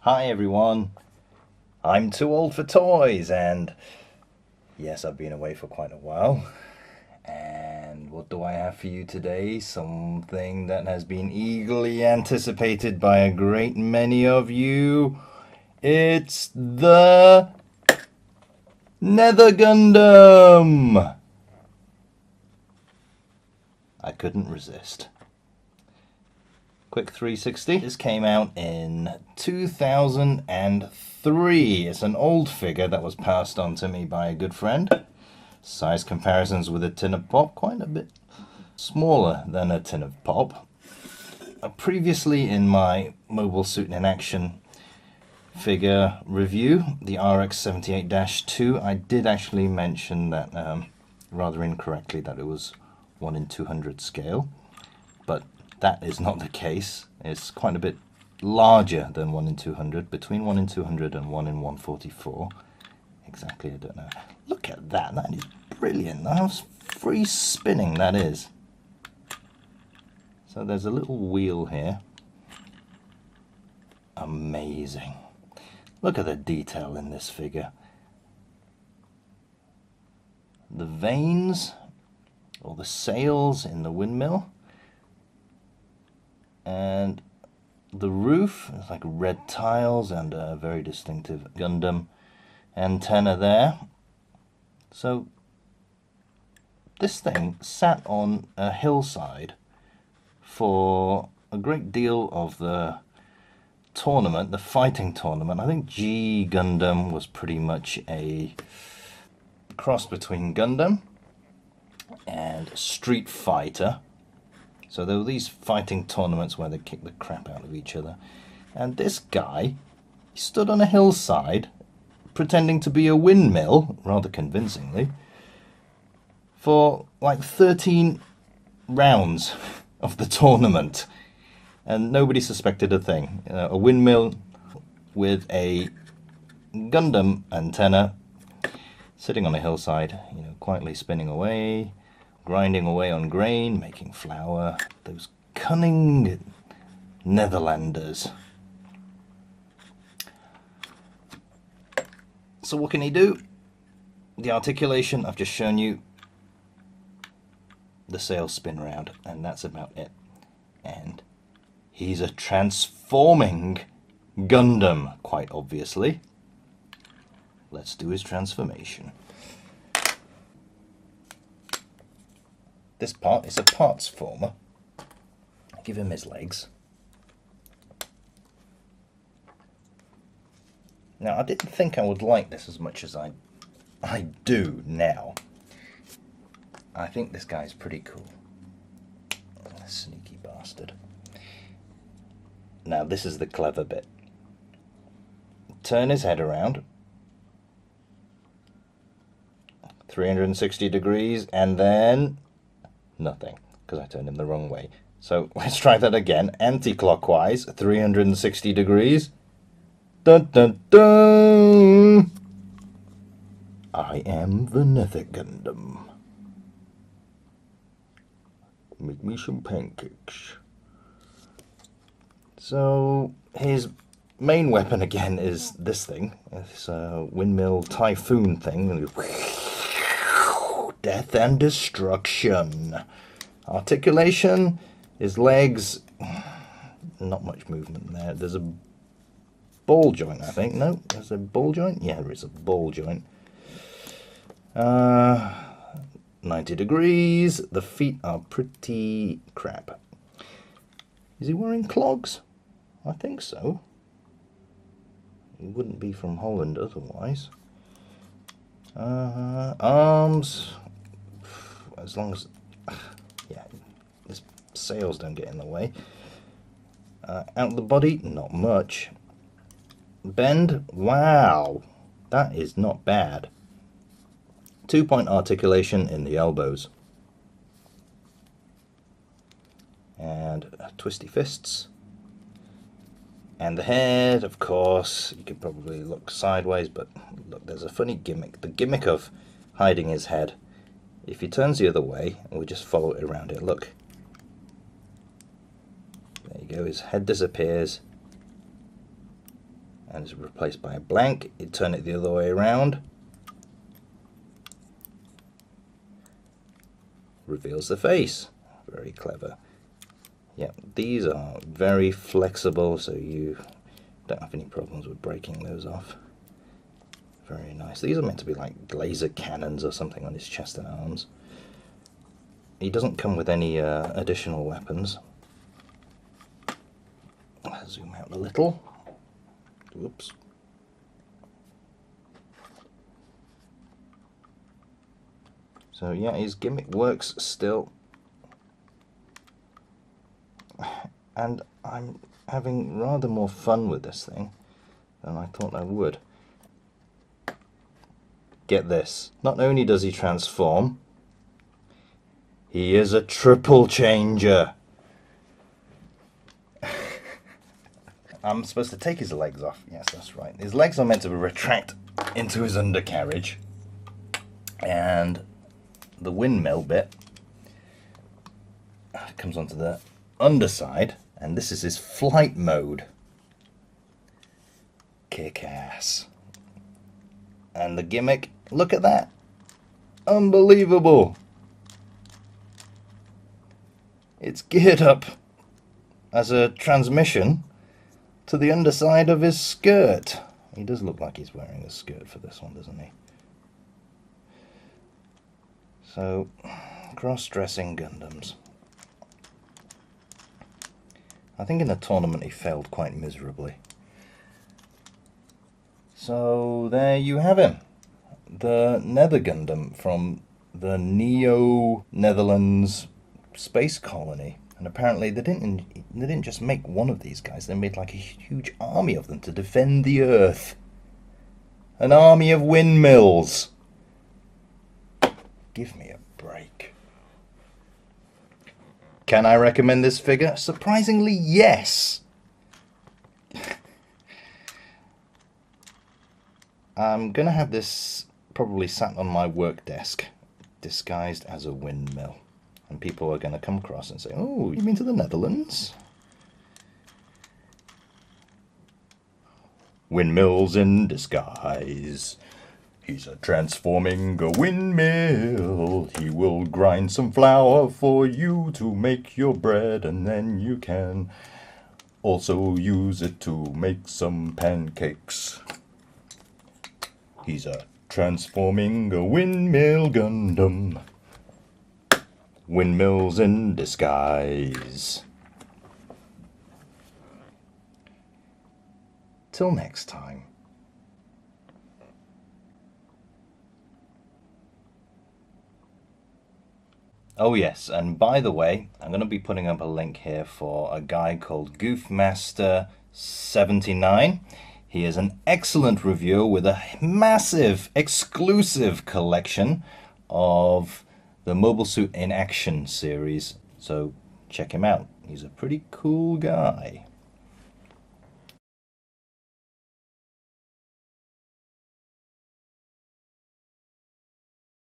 Hi everyone, I'm too old for toys, and yes, I've been away for quite a while. And what do I have for you today? Something that has been eagerly anticipated by a great many of you. It's the Nether Gundam! I couldn't resist. Quick 360. This came out in 2003. It's an old figure that was passed on to me by a good friend. Size comparisons with a tin of pop, quite a bit smaller than a tin of pop. Previously in my Mobile Suit in Action figure review, the RX-78-2, I did actually mention that, rather incorrectly, that it was 1 in 200 scale, but that is not the case. It's quite a bit larger than 1 in 200, between 1 in 200 and 1 in 144. Exactly, I don't know. Look at that, that is brilliant. How free spinning that is. So there's a little wheel here. Amazing. Look at the detail in this figure. The veins, or the sails in the windmill. And the roof is like red tiles and a very distinctive Gundam antenna there. So this thing sat on a hillside for a great deal of the tournament, the fighting tournament. I think G Gundam was pretty much a cross between Gundam and Street Fighter. So there were these fighting tournaments where they kicked the crap out of each other. And this guy, he stood on a hillside pretending to be a windmill, rather convincingly, for like 13 rounds of the tournament. And nobody suspected a thing. A windmill with a Gundam antenna sitting on a hillside, quietly spinning away, grinding away on grain, making flour. Those cunning Netherlanders. So what can he do? The articulation, I've just shown you. The sails spin round, and that's about it. And he's a transforming Gundam, quite obviously. Let's do his transformation. This part is a parts former. Give him his legs. Now, I didn't think I would like this as much as I do now. I think this guy's pretty cool. Sneaky bastard. Now, this is the clever bit. Turn his head around. 360 degrees, and then nothing, because I turned him the wrong way. So let's try that again. Anti-clockwise, 360 degrees. Dun dun dun! I am the Nether Gundam. Make me some pancakes. So his main weapon again is this thing. This windmill typhoon thing. Death and destruction. Articulation, his legs, not much movement there. There's a ball joint, I think. No, there's a ball joint? Yeah, there is a ball joint. 90 degrees. The feet are pretty crap. Is he wearing clogs? I think so. He wouldn't be from Holland otherwise. Arms, as long as, yeah, his sails don't get in the way. Out the body, not much. Bend, wow, that is not bad. 2-point articulation in the elbows. And twisty fists. And the head, of course, you could probably look sideways, but look, there's a funny gimmick. The gimmick of hiding his head. If he turns the other way, and we just follow it around it, look. There you go, his head disappears. and it's replaced by a blank. You turn it the other way around, reveals the face. Very clever. Yeah, these are very flexible, so you don't have any problems with breaking those off. Very nice. These are meant to be like laser cannons or something on his chest and arms. He doesn't come with any additional weapons. I'll zoom out a little. Whoops. So yeah, his gimmick works still. And I'm having rather more fun with this thing than I thought I would. Get this. Not only does he transform, he is a triple changer. I'm supposed to take his legs off. Yes, that's right. His legs are meant to retract into his undercarriage. And the windmill bit comes onto the underside. And this is his flight mode. Kick ass. And the gimmick, look at that. Unbelievable. It's geared up as a transmission to the underside of his skirt. He does look like he's wearing a skirt for this one, doesn't he? So, cross-dressing Gundams. I think in the tournament he failed quite miserably. So there you have him. The Nether Gundam from the Neo-Netherlands space colony. And apparently they didn't just make one of these guys, they made like a huge army of them to defend the Earth. An army of windmills. Give me a break. Can I recommend this figure? Surprisingly, yes. I'm gonna have this probably sat on my work desk, disguised as a windmill. And people are going to come across and say, oh, you mean to the Netherlands? Windmills in disguise. He's a transforming a windmill. He will grind some flour for you to make your bread, and then you can also use it to make some pancakes. He's a transforming a windmill Gundam. Windmills in disguise. Till next time. Oh yes, and by the way, I'm going to be putting up a link here for a guy called Goofmaster79. He is an excellent reviewer with a massive exclusive collection of the Mobile Suit in Action series, so check him out. He's a pretty cool guy.